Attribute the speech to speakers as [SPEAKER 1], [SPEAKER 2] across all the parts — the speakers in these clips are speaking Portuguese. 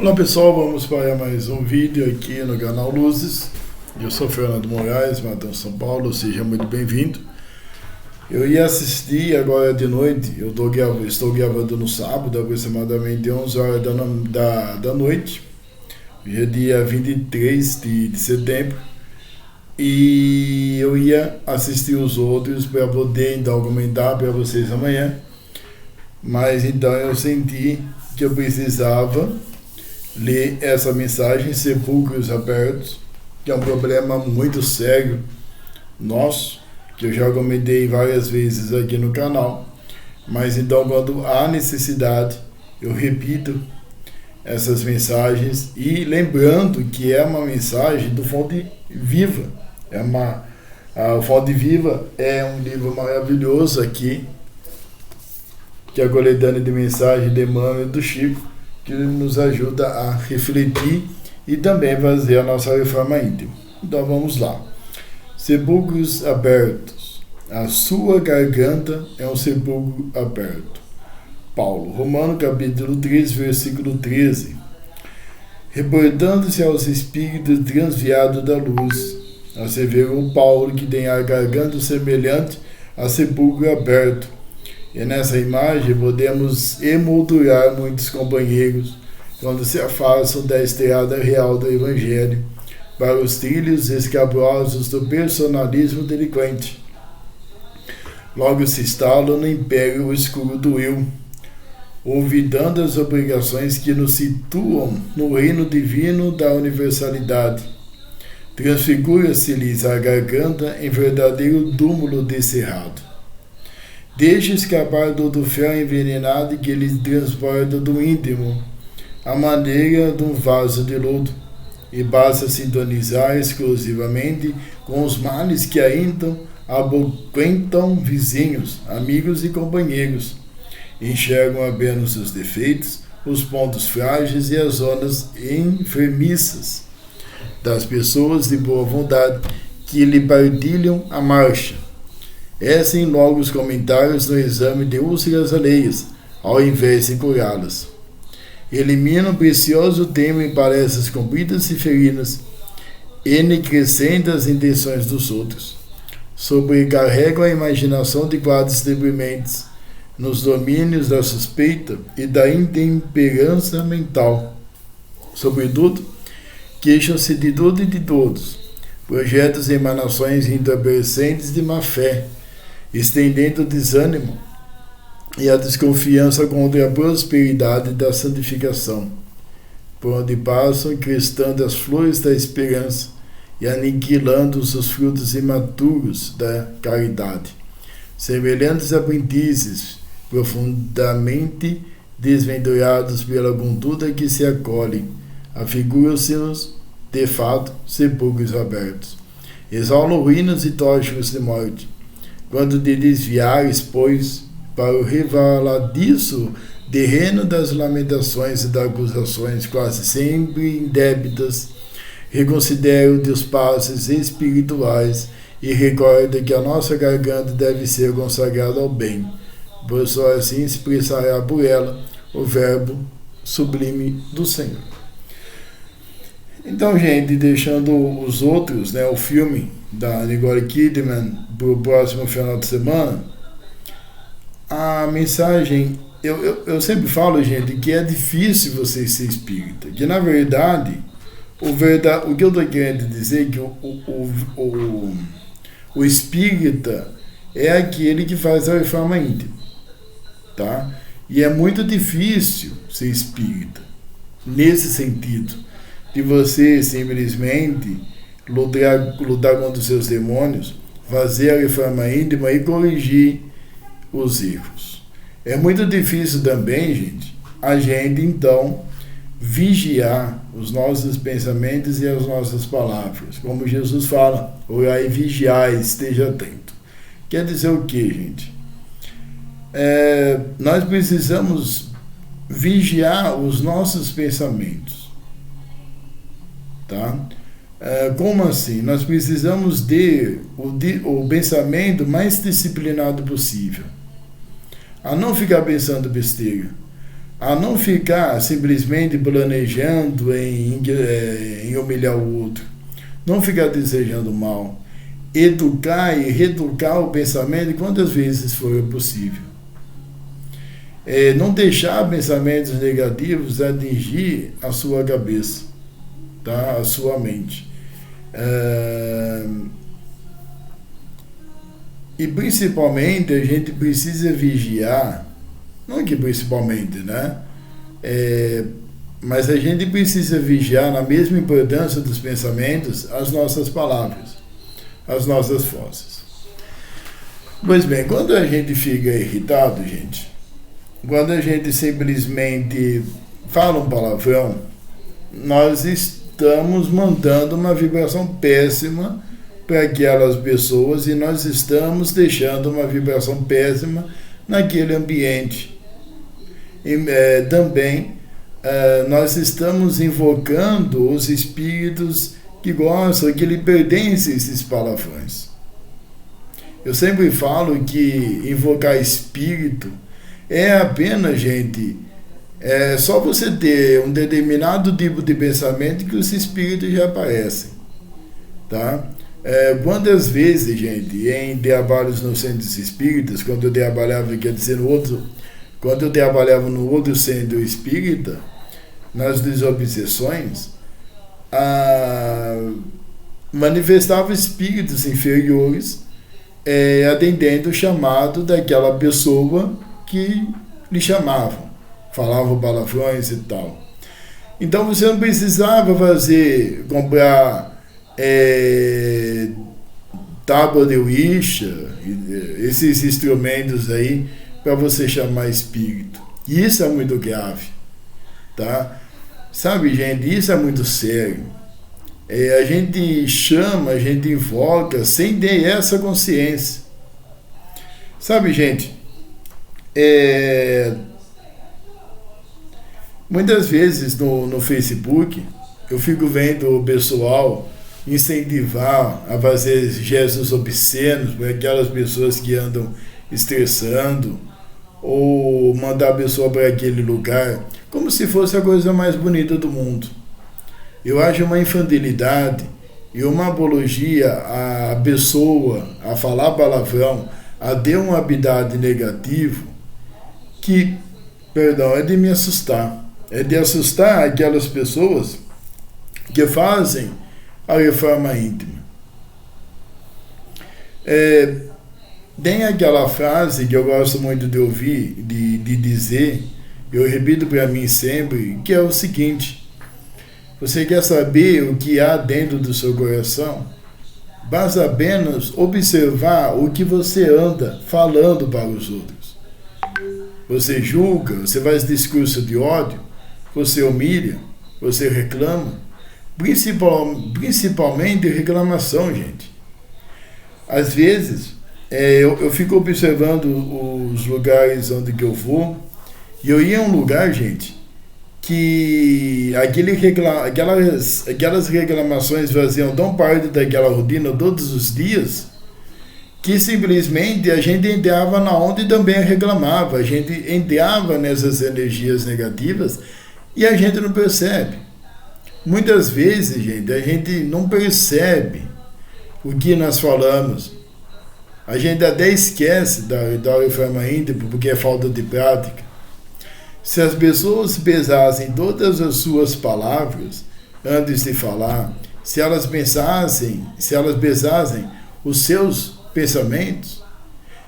[SPEAKER 1] Olá pessoal, vamos para mais um vídeo aqui no canal Luzes. Eu sou Fernando Moraes, Matão, São Paulo, seja muito bem-vindo. Eu ia assistir agora de noite, estou gravando no sábado, aproximadamente 11 horas da noite. Hoje é dia 23 de setembro. E eu ia assistir os outros para poder então comentar para vocês amanhã. Mas então eu senti que eu precisava ler essa mensagem, Sepulcros Abertos, que é um problema muito sério nosso, que eu já comentei várias vezes aqui no canal. Mas então, quando há necessidade, eu repito essas mensagens, e lembrando que é uma mensagem do Fonte Viva. A Fonte Viva é um livro maravilhoso aqui, que é a coletânea de mensagens de Emmanuel e do Chico, que nos ajuda a refletir e também fazer a nossa reforma íntima. Então vamos lá. Sepulcros abertos. A sua garganta é um sepulcro aberto. Paulo, Romano capítulo 3, versículo 13. Reportando-se aos espíritos transviados da luz, asseverou Paulo que tem a garganta semelhante a sepulcro aberto. E nessa imagem podemos emoldurar muitos companheiros quando se afastam da estrada real do Evangelho para os trilhos escabrosos do personalismo delinquente. Logo se instalam no império escuro do eu, olvidando as obrigações que nos situam no reino divino da universalidade. Transfigura-se-lhes a garganta em verdadeiro túmulo descerrado. Deixa escapar do fel envenenado que lhes transborda do íntimo, à maneira de um vaso de lodo, e basta sintonizar exclusivamente com os males que ainda aboquentam vizinhos, amigos e companheiros. Enxergam apenas os defeitos, os pontos frágeis e as zonas enfermiças das pessoas de boa vontade que lhe partilham a marcha. Essem logo os comentários no exame de úlceras alheias, ao invés de curá-las. Eliminam precioso tempo em palestras compridas e feridas, enegrecendo as intenções dos outros. Sobrecarregam a imaginação de quadros deprimentes, nos domínios da suspeita e da intemperança mental. Sobretudo, queixam-se de tudo e de todos, projetos e emanações entorpecentes de má-fé, estendendo o desânimo e a desconfiança contra a prosperidade da santificação, por onde passam cristando as flores da esperança e aniquilando os frutos imaturos da caridade. Semelhantes aprendizes, profundamente desventurados pela conduta que se acolhem, afiguram-se-nos, de fato, sepulcros abertos. Exalam ruínas e tóxicos de morte, quando de desviares, pois, para o revaladiço terreno das lamentações e das acusações quase sempre indébitas, reconsidera os passos espirituais e recorda que a nossa garganta deve ser consagrada ao bem, pois só assim se expressará por ela o verbo sublime do Senhor. Então, gente, deixando os outros, o filme da Nicole Kidman para o próximo final de semana, a mensagem, eu sempre falo, gente, que é difícil você ser espírita, que na verdade, o que eu estou querendo dizer é que o espírita é aquele que faz a reforma íntima, tá? E é muito difícil ser espírita, nesse sentido, de você simplesmente lutar contra os seus demônios, fazer a reforma íntima e corrigir os erros. É muito difícil também, gente, a gente então vigiar os nossos pensamentos e as nossas palavras. Como Jesus fala, orai e vigiai, esteja atento. Quer dizer o que, gente? Nós precisamos vigiar os nossos pensamentos. Tá? Como assim? Nós precisamos ter o pensamento mais disciplinado possível, a não ficar pensando besteira, a não ficar simplesmente planejando em humilhar o outro, não ficar desejando mal, educar e reeducar o pensamento quantas vezes for possível. Não deixar pensamentos negativos atingir a sua cabeça, tá? A sua mente. E principalmente a gente precisa vigiar, não que principalmente, né? Mas a gente precisa vigiar na mesma importância dos pensamentos as nossas palavras, as nossas vozes. Pois bem, quando a gente fica irritado, gente, quando a gente simplesmente fala um palavrão, nós estamos mandando uma vibração péssima para aquelas pessoas e nós estamos deixando uma vibração péssima naquele ambiente. E também nós estamos invocando os espíritos que gostam, que lhe pertencem esses palavrões. Eu sempre falo que invocar espírito é apenas, gente, só você ter um determinado tipo de pensamento que os espíritos já aparecem, tá? Quantas vezes, gente, em trabalhos nos centros espíritas, quando eu trabalhava, quando eu trabalhava no outro centro espírita, nas desobsessões, manifestava espíritos inferiores atendendo o chamado daquela pessoa que lhe chamavam, falavam palavrões e tal. Então você não precisava comprar tábua de Ouija, esses instrumentos aí, para você chamar espírito. Isso é muito grave, tá? Sabe, gente, isso é muito sério. A gente chama, a gente invoca sem ter essa consciência. Sabe, gente, muitas vezes no Facebook eu fico vendo o pessoal incentivar a fazer gestos obscenos para aquelas pessoas que andam estressando, ou mandar a pessoa para aquele lugar como se fosse a coisa mais bonita do mundo. Eu acho uma infantilidade e uma apologia à pessoa a falar palavrão, a ter um habitat negativo que, é de me assustar. É de assustar aquelas pessoas que fazem a reforma íntima. Tem aquela frase que eu gosto muito de ouvir, de dizer, eu repito para mim sempre, que é o seguinte: você quer saber o que há dentro do seu coração? Basta apenas observar o que você anda falando para os outros. Você julga, você faz discurso de ódio, você humilha, você reclama, principalmente reclamação, gente. Às vezes, eu fico observando os lugares onde que eu vou, e eu ia em um lugar, gente, que aquelas reclamações faziam tão parte daquela rotina todos os dias, que simplesmente a gente entrava na onda e também reclamava, a gente entrava nessas energias negativas e a gente não percebe. Muitas vezes, gente, a gente não percebe o que nós falamos. A gente até esquece da reforma íntima porque é falta de prática. Se as pessoas pesassem todas as suas palavras antes de falar, se elas pesassem os seus pensamentos,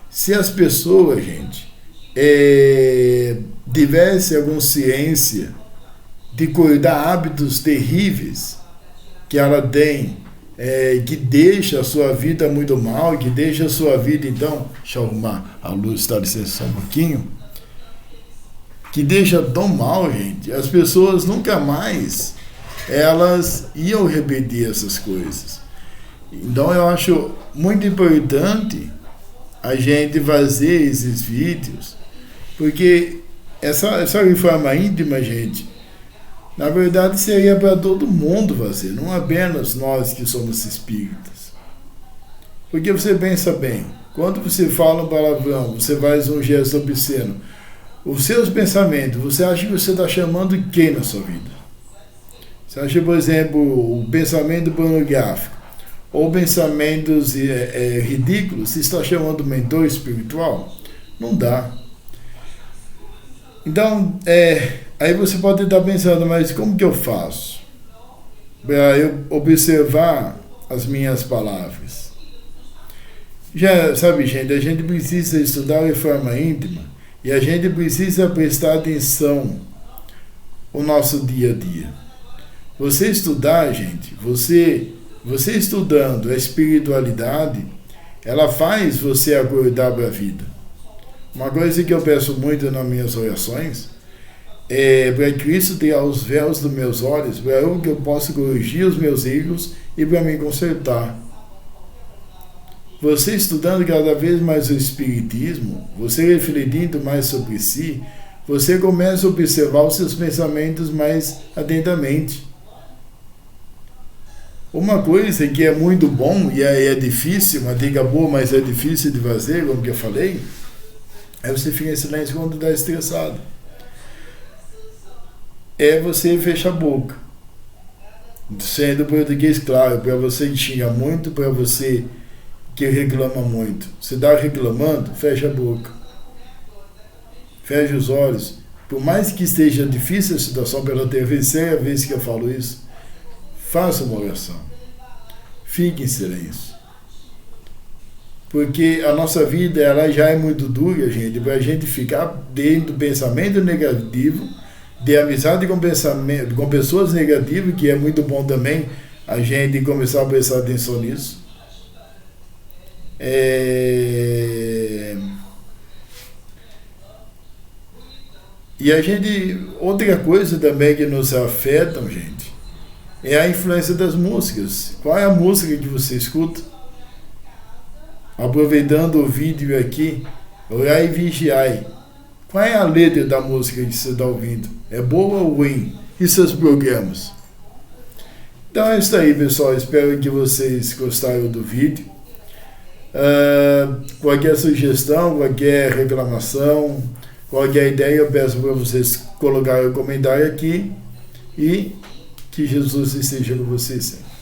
[SPEAKER 1] se as pessoas, gente, tivessem a consciência de cuidar hábitos terríveis que ela tem, que deixa a sua vida muito mal, que deixa a sua vida, então, deixa eu arrumar a luz, dá licença só um pouquinho, que deixa tão mal, gente, as pessoas nunca mais elas iam repetir essas coisas. Então eu acho muito importante a gente fazer esses vídeos, porque essa reforma íntima, gente, na verdade seria para todo mundo fazer, não apenas nós que somos espíritas. Porque você pensa bem, quando você fala um palavrão, você faz um gesto obsceno, os seus pensamentos, você acha que você está chamando quem na sua vida? Você acha, por exemplo, o pensamento pornográfico ou pensamentos ridículos, você está chamando o mentor espiritual? Não dá. Então, aí você pode estar pensando, mas como que eu faço para eu observar as minhas palavras? Já sabe, gente, a gente precisa estudar de forma íntima e a gente precisa prestar atenção no nosso dia a dia. Você estudar, gente, você estudando a espiritualidade, ela faz você acordar para a vida. Uma coisa que eu peço muito nas minhas orações é para Cristo tirar os véus dos meus olhos, para que eu possa corrigir os meus erros e para me consertar. Você estudando cada vez mais o Espiritismo, você refletindo mais sobre si, você começa a observar os seus pensamentos mais atentamente. Uma coisa que é muito bom e é difícil, uma dica boa, mas é difícil de fazer, como que eu falei, é você ficar em silêncio quando está estressado. É você fechar a boca. Sendo português claro, para você que xinga muito, para você que reclama muito. Você está reclamando, fecha a boca. Fecha os olhos. Por mais que esteja difícil a situação, pela terceira vez que eu falo isso, faça uma oração. Fique em silêncio. Porque a nossa vida ela já é muito dura, gente, para a gente ficar dentro do pensamento negativo, de amizade com pessoas negativas, que é muito bom também a gente começar a prestar atenção nisso. E a gente, outra coisa também que nos afeta, gente, é a influência das músicas. Qual é a música que você escuta? Aproveitando o vídeo aqui, orai e vigiai. Qual é a letra da música que você está ouvindo? É boa ou ruim? E seus programas? Então é isso aí, pessoal. Espero que vocês gostaram do vídeo. Qualquer sugestão, qualquer reclamação, qualquer ideia, eu peço para vocês colocarem o comentário aqui. E que Jesus esteja com vocês sempre.